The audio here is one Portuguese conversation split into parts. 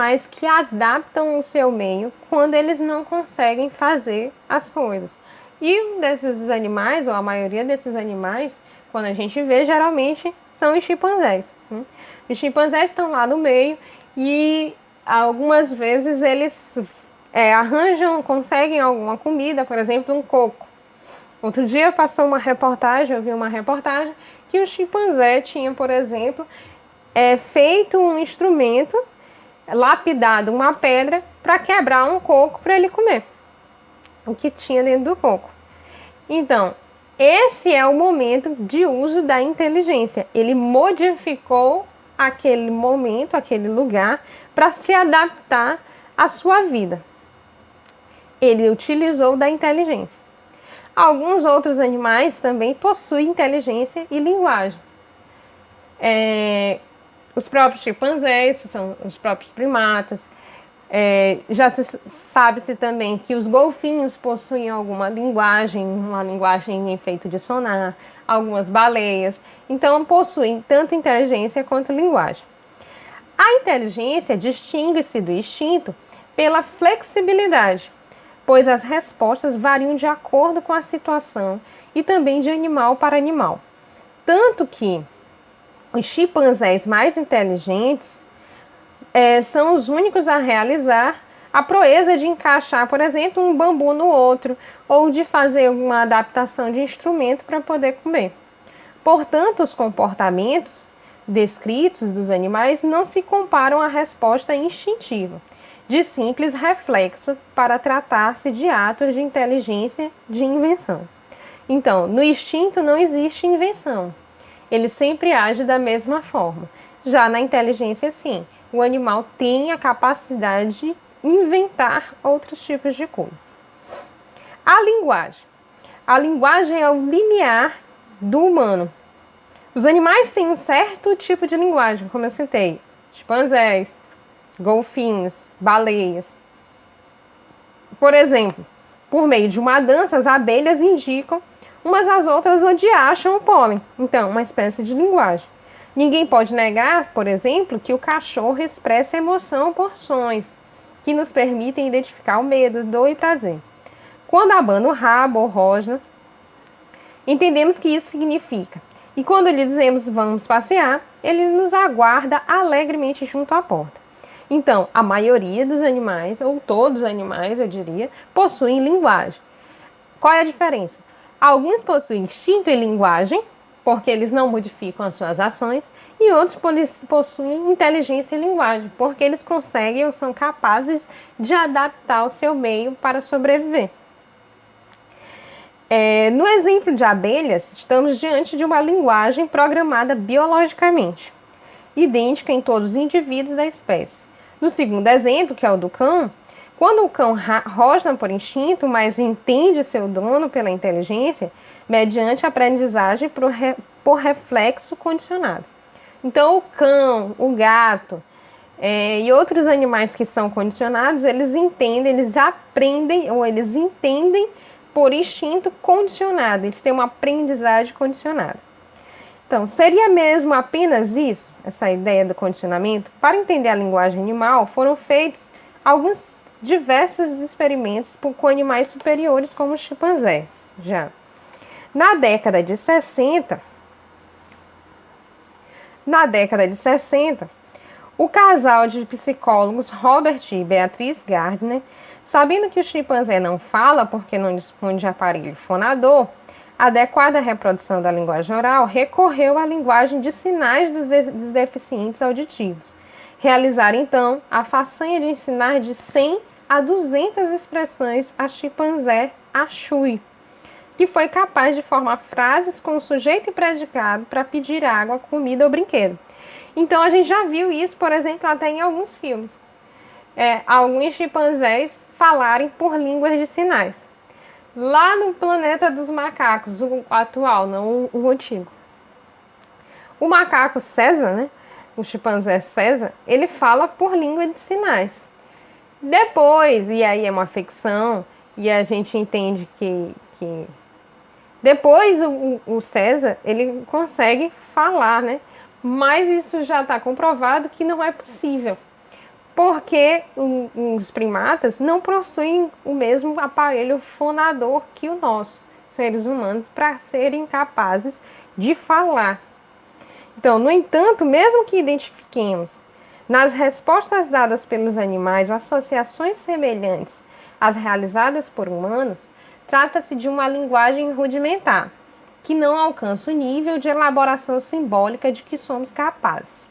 mas que adaptam o seu meio quando eles não conseguem fazer as coisas. E um desses animais, ou a maioria desses animais, quando a gente vê, geralmente são os chimpanzés, né? Os chimpanzés estão lá no meio e algumas vezes eles arranjam, conseguem alguma comida, por exemplo, um coco. Outro dia passou uma reportagem, eu vi uma reportagem que o chimpanzé tinha, por exemplo, feito um instrumento, lapidado uma pedra para quebrar um coco para ele comer, o que tinha dentro do coco. Então, esse é o momento de uso da inteligência. Ele modificou aquele momento, aquele lugar, para se adaptar à sua vida. Ele utilizou da inteligência. Alguns outros animais também possuem inteligência e linguagem. Os próprios chimpanzés, são os próprios primatas. Já sabe-se também que os golfinhos possuem alguma linguagem, uma linguagem em efeito de sonar, algumas baleias. Então, possuem tanto inteligência quanto linguagem. A inteligência distingue-se do instinto pela flexibilidade, pois as respostas variam de acordo com a situação e também de animal para animal. Tanto que os chimpanzés mais inteligentes são os únicos a realizar a proeza de encaixar, por exemplo, um bambu no outro, ou de fazer uma adaptação de instrumento para poder comer. Portanto, os comportamentos descritos dos animais não se comparam à resposta instintiva, de simples reflexo, para tratar-se de atos de inteligência de invenção. Então, no instinto não existe invenção. Ele sempre age da mesma forma. Já na inteligência, sim, o animal tem a capacidade de inventar outros tipos de coisas. A linguagem. A linguagem é o limiar do humano. Os animais têm um certo tipo de linguagem, como eu citei, chimpanzés, golfinhos, baleias. Por exemplo, por meio de uma dança, as abelhas indicam umas às outras onde acham o pólen. Então, uma espécie de linguagem. Ninguém pode negar, por exemplo, que o cachorro expressa emoção por sons, que nos permitem identificar o medo, dor e prazer. Quando abana o rabo ou rosna, entendemos que isso significa. E quando lhe dizemos vamos passear, ele nos aguarda alegremente junto à porta. Então, a maioria dos animais, ou todos os animais, eu diria, possuem linguagem. Qual é a diferença? Alguns possuem instinto e linguagem, porque eles não modificam as suas ações, e outros possuem inteligência e linguagem, porque eles conseguem ou são capazes de adaptar o seu meio para sobreviver. No exemplo de abelhas, estamos diante de uma linguagem programada biologicamente, idêntica em todos os indivíduos da espécie. No segundo exemplo, que é o do cão, quando o cão rosna por instinto, mas entende seu dono pela inteligência, mediante aprendizagem por reflexo condicionado. Então, o cão, o gato e outros animais que são condicionados, eles entendem, eles aprendem ou eles entendem por instinto condicionado, eles têm uma aprendizagem condicionada. Então, seria mesmo apenas isso, essa ideia do condicionamento? Para entender a linguagem animal, foram feitos alguns diversos experimentos com animais superiores, como os chimpanzés. Já na década de 60, o casal de psicólogos Robert e Beatriz Gardner, sabendo que o chimpanzé não fala porque não dispõe de aparelho fonador adequada à reprodução da linguagem oral, recorreu à linguagem de sinais dos deficientes auditivos. Realizaram, então, a façanha de ensinar de 100 a 200 expressões a chimpanzé Achui, que foi capaz de formar frases com sujeito e predicado para pedir água, comida ou brinquedo. Então, a gente já viu isso, por exemplo, até em alguns filmes. Alguns chimpanzés falarem por línguas de sinais. Lá no planeta dos macacos, o atual, não o antigo. O macaco César, né? O chimpanzé César, ele fala por língua de sinais. Depois, e aí é uma ficção, e a gente entende que depois o César, ele consegue falar, né? Mas isso já está comprovado que não é possível. porque os primatas não possuem o mesmo aparelho fonador que o nosso, seres humanos, para serem capazes de falar. Então, no entanto, mesmo que identifiquemos nas respostas dadas pelos animais associações semelhantes às realizadas por humanos, trata-se de uma linguagem rudimentar, que não alcança o nível de elaboração simbólica de que somos capazes.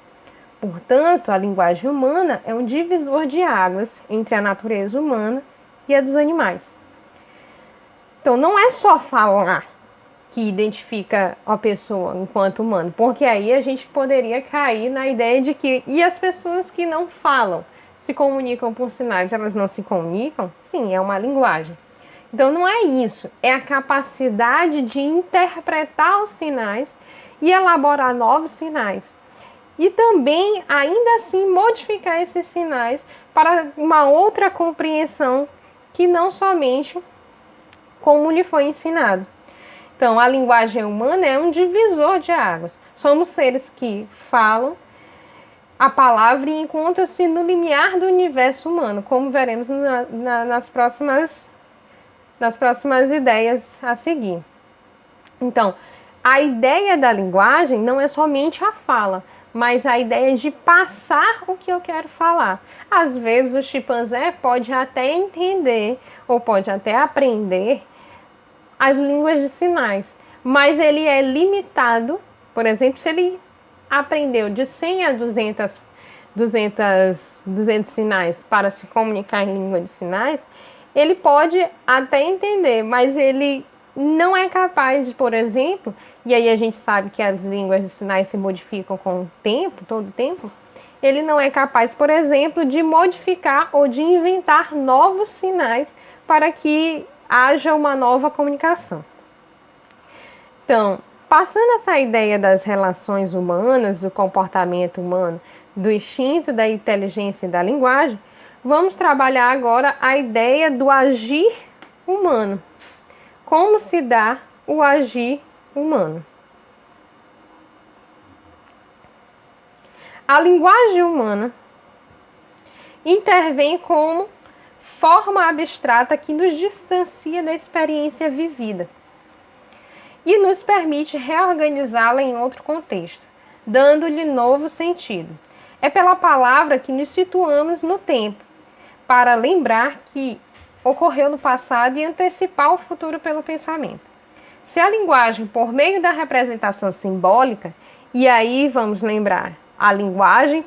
Portanto, a linguagem humana é um divisor de águas entre a natureza humana e a dos animais. Então, não é só falar que identifica a pessoa enquanto humano, porque aí a gente poderia cair na ideia de que e as pessoas que não falam, se comunicam por sinais, elas não se comunicam? Sim, é uma linguagem. Então não é isso, é a capacidade de interpretar os sinais e elaborar novos sinais. E também, ainda assim, modificar esses sinais para uma outra compreensão que não somente como lhe foi ensinado. Então, a linguagem humana é um divisor de águas. Somos seres que falam a palavra e encontram-se no limiar do universo humano, como veremos nas próximas ideias a seguir. Então, a ideia da linguagem não é somente a fala, mas a ideia de passar o que eu quero falar. Às vezes o chimpanzé pode até entender ou pode até aprender as línguas de sinais, mas ele é limitado. Por exemplo, se ele aprendeu de 100 a 200 sinais para se comunicar em língua de sinais, ele pode até entender, mas ele não é capaz de, por exemplo, e aí a gente sabe que as línguas de sinais se modificam com o tempo, todo o tempo, ele não é capaz, por exemplo, de modificar ou de inventar novos sinais para que haja uma nova comunicação. Então, passando essa ideia das relações humanas, do comportamento humano, do instinto, da inteligência e da linguagem, vamos trabalhar agora a ideia do agir humano. Como se dá o agir humano? A linguagem humana intervém como forma abstrata que nos distancia da experiência vivida e nos permite reorganizá-la em outro contexto, dando-lhe novo sentido. É pela palavra que nos situamos no tempo, para lembrar que ocorreu no passado e antecipar o futuro pelo pensamento. Se a linguagem, por meio da representação simbólica, e aí vamos lembrar, a linguagem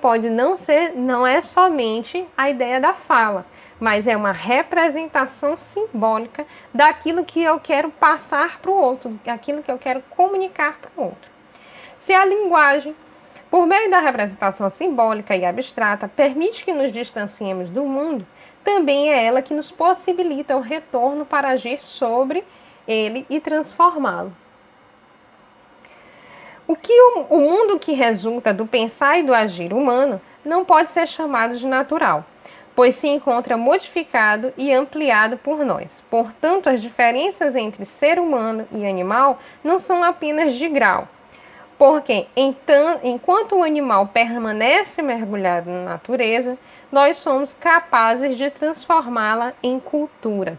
não é somente a ideia da fala, mas é uma representação simbólica daquilo que eu quero passar para o outro, daquilo que eu quero comunicar para o outro. Se a linguagem, por meio da representação simbólica e abstrata, permite que nos distanciemos do mundo, também é ela que nos possibilita o retorno para agir sobre ele e transformá-lo. O mundo que resulta do pensar e do agir humano não pode ser chamado de natural, pois se encontra modificado e ampliado por nós. Portanto, as diferenças entre ser humano e animal não são apenas de grau, porque enquanto o animal permanece mergulhado na natureza, nós somos capazes de transformá-la em cultura.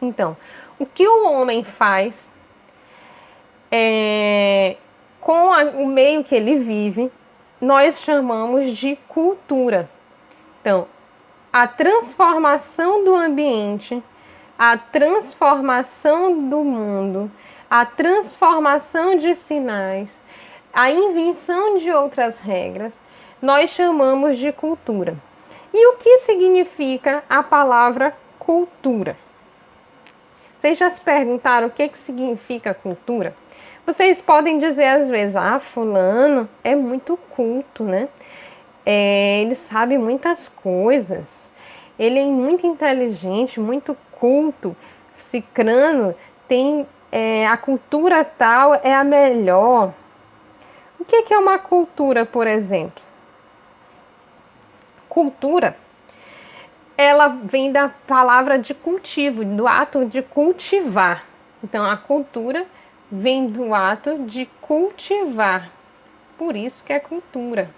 Então, o que o homem faz com o meio que ele vive, nós chamamos de cultura. Então, a transformação do ambiente, a transformação do mundo, a transformação de sinais, a invenção de outras regras, nós chamamos de cultura. E o que significa a palavra cultura? Vocês já se perguntaram o que significa cultura? Vocês podem dizer às vezes, fulano é muito culto, né? Ele sabe muitas coisas, ele é muito inteligente, muito culto, cicrano, tem a cultura tal é a melhor. O que é uma cultura, por exemplo? Cultura, ela vem da palavra de cultivo, do ato de cultivar. Então, a cultura vem do ato de cultivar, por isso que é cultura.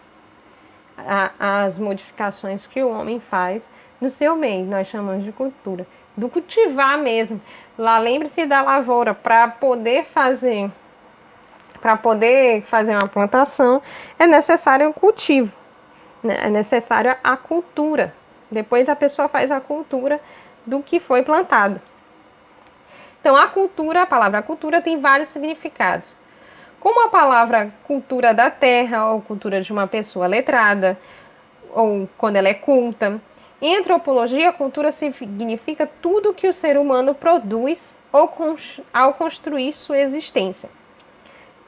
as modificações que o homem faz no seu meio. Nós chamamos de cultura. Do cultivar mesmo. Lá, lembre-se da lavoura, para poder fazer uma plantação, é necessário o cultivo, né? É necessária a cultura. Depois a pessoa faz a cultura do que foi plantado. Então, a palavra cultura tem vários significados. Como a palavra cultura da terra, ou cultura de uma pessoa letrada, ou quando ela é culta. Em antropologia, a cultura significa tudo que o ser humano produz ao construir sua existência.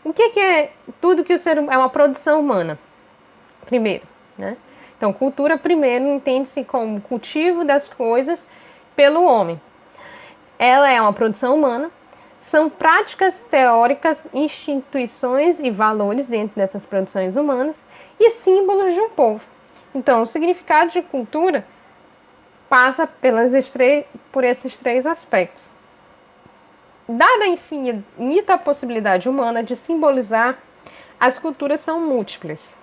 O que é tudo que o ser humano... É uma produção humana, primeiro, né? Então, cultura, primeiro, entende-se como cultivo das coisas pelo homem. Ela é uma produção humana, são práticas teóricas, instituições e valores dentro dessas produções humanas e símbolos de um povo. Então, o significado de cultura passa por esses três aspectos. Dada a infinita possibilidade humana de simbolizar, as culturas são múltiplas.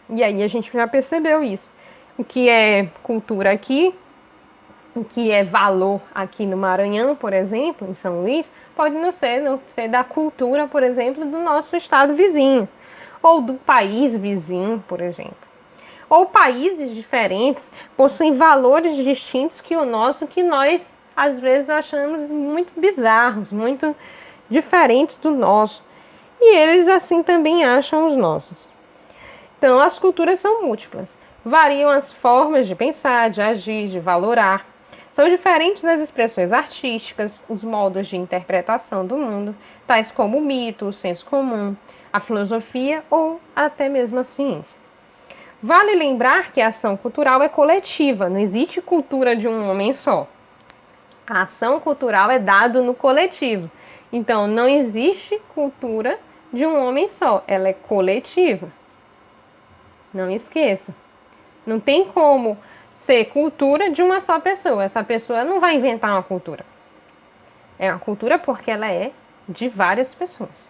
E aí a gente já percebeu isso. O que é cultura aqui, o que é valor aqui no Maranhão, por exemplo, em São Luís, pode não ser da cultura, por exemplo, do nosso estado vizinho, ou do país vizinho, por exemplo. Ou países diferentes possuem valores distintos que o nosso, que nós, às vezes, achamos muito bizarros, muito diferentes do nosso. E eles, assim, também acham os nossos. Então, as culturas são múltiplas. Variam as formas de pensar, de agir, de valorar. São diferentes as expressões artísticas, os modos de interpretação do mundo, tais como o mito, o senso comum, a filosofia ou até mesmo a ciência. Vale lembrar que a ação cultural é coletiva, não existe cultura de um homem só. A ação cultural é dada no coletivo. Então, não existe cultura de um homem só, ela é coletiva. Não esqueça. Não tem como ser cultura de uma só pessoa. Essa pessoa não vai inventar uma cultura. É uma cultura porque ela é de várias pessoas.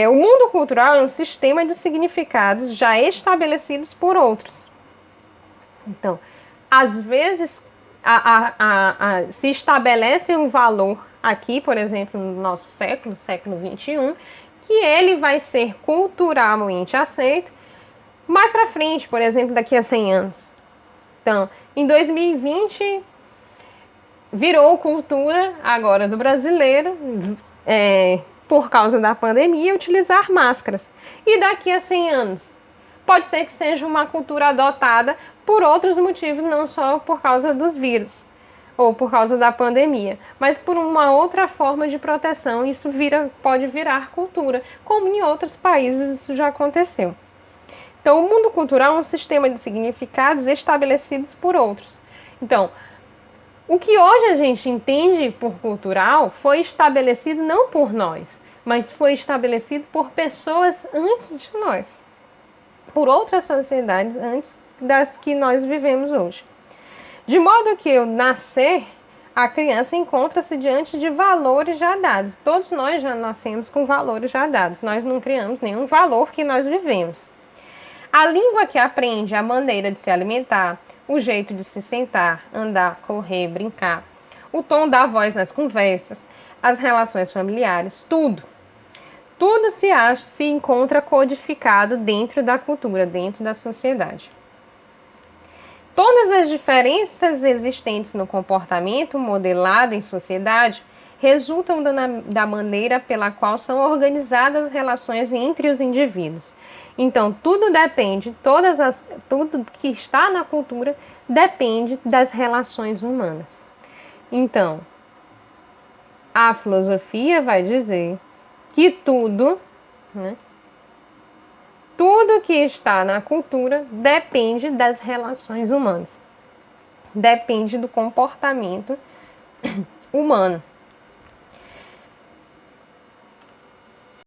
O mundo cultural é um sistema de significados já estabelecidos por outros. Então, às vezes, se estabelece um valor aqui, por exemplo, no nosso século XXI, que ele vai ser culturalmente aceito mais para frente, por exemplo, daqui a 100 anos. Então, em 2020, virou cultura agora do brasileiro, por causa da pandemia, utilizar máscaras. E daqui a 100 anos, pode ser que seja uma cultura adotada por outros motivos, não só por causa dos vírus ou por causa da pandemia, mas por uma outra forma de proteção. Isso pode virar cultura, como em outros países isso já aconteceu. Então, o mundo cultural é um sistema de significados estabelecidos por outros. Então, o que hoje a gente entende por cultural foi estabelecido não por nós, mas foi estabelecido por pessoas antes de nós, por outras sociedades antes das que nós vivemos hoje. De modo que ao nascer, a criança encontra-se diante de valores já dados. Todos nós já nascemos com valores já dados, nós não criamos nenhum valor que nós vivemos. A língua que aprende, a maneira de se alimentar, o jeito de se sentar, andar, correr, brincar, o tom da voz nas conversas, as relações familiares, tudo se encontra codificado dentro da cultura, dentro da sociedade. Todas as diferenças existentes no comportamento modelado em sociedade resultam da maneira pela qual são organizadas as relações entre os indivíduos. Então, tudo que está na cultura depende das relações humanas. Então, a filosofia vai dizer que tudo que está na cultura depende das relações humanas, depende do comportamento humano.